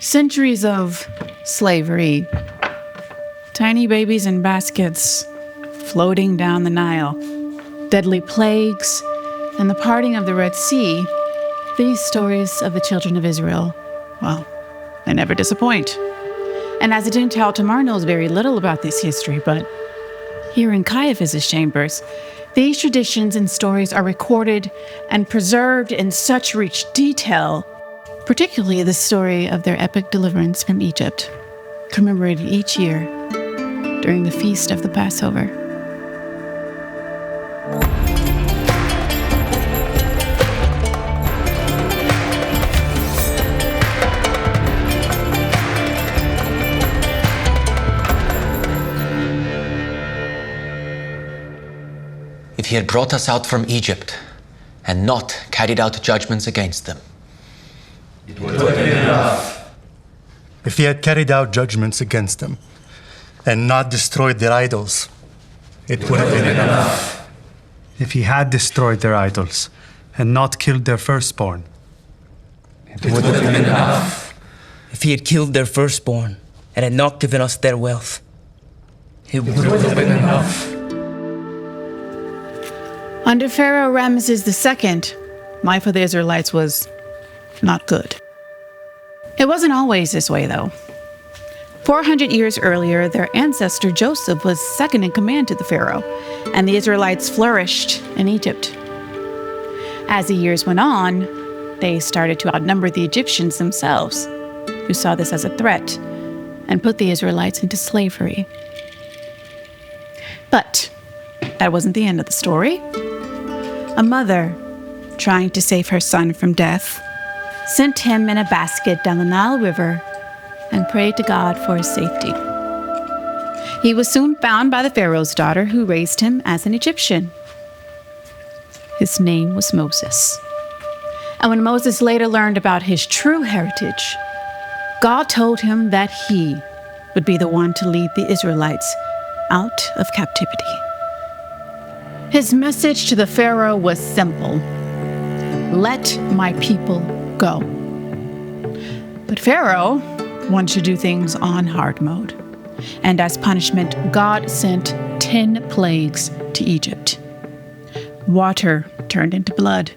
Centuries of slavery. Tiny babies in baskets floating down the Nile. Deadly plagues and the parting of the Red Sea. These stories of the children of Israel, well, they never disappoint. And as Adental Tamar knows very little about this history, but here in Caiaphas's chambers, these traditions and stories are recorded and preserved in such rich detail, particularly the story of their epic deliverance from Egypt, commemorated each year during the feast of the Passover. If he had brought us out from Egypt and not carried out judgments against them, it would have been enough. If he had carried out judgments against them and not destroyed their idols, it would have been enough. If he had destroyed their idols and not killed their firstborn, it would have been enough. If he had killed their firstborn and had not given us their wealth, it would have been enough. Under Pharaoh Ramesses II, life of the Israelites was not good. It wasn't always this way, though. 400 years earlier, their ancestor Joseph was second in command to the Pharaoh, and the Israelites flourished in Egypt. As the years went on, they started to outnumber the Egyptians themselves, who saw this as a threat and put the Israelites into slavery. But that wasn't the end of the story. A mother, trying to save her son from death, sent him in a basket down the Nile River and prayed to God for his safety. He was soon found by the Pharaoh's daughter, who raised him as an Egyptian. His name was Moses. And when Moses later learned about his true heritage, God told him that he would be the one to lead the Israelites out of captivity. His message to the Pharaoh was simple: let my people go. But Pharaoh wanted to do things on hard mode. And as punishment, God sent 10 plagues to Egypt. Water turned into blood.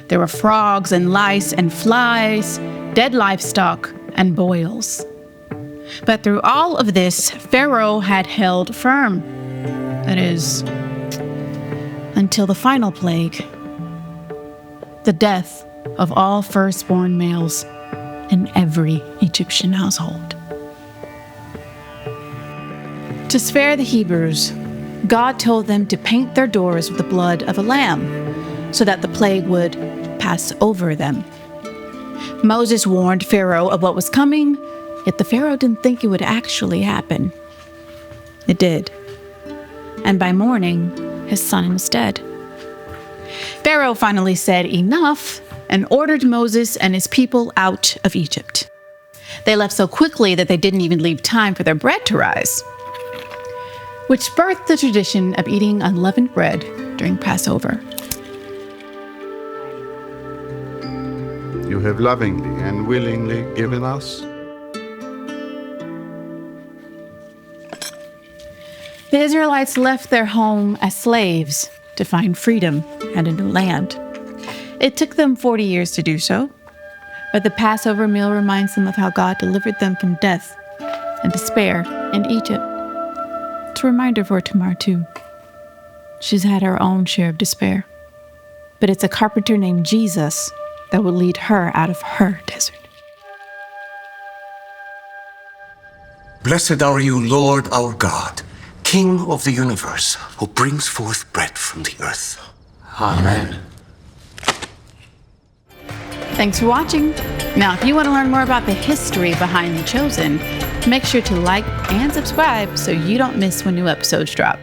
There were frogs and lice and flies, dead livestock and boils. But through all of this, Pharaoh had held firm. That is, until the final plague, the death of all firstborn males in every Egyptian household. To spare the Hebrews, God told them to paint their doors with the blood of a lamb so that the plague would pass over them. Moses warned Pharaoh of what was coming, yet the Pharaoh didn't think it would actually happen. It did. And by morning, his son was dead. Pharaoh finally said enough and ordered Moses and his people out of Egypt. They left so quickly that they didn't even leave time for their bread to rise, which birthed the tradition of eating unleavened bread during Passover. You have lovingly and willingly given us. The Israelites left their home as slaves to find freedom and a new land. It took them 40 years to do so, but the Passover meal reminds them of how God delivered them from death and despair in Egypt. It's a reminder for Tamar, too. She's had her own share of despair, but it's a carpenter named Jesus that will lead her out of her desert. Blessed are you, Lord our God, King of the universe, who brings forth bread from the earth. Amen. Thanks for watching. Now, if you want to learn more about the history behind The Chosen, make sure to like and subscribe so you don't miss when new episodes drop.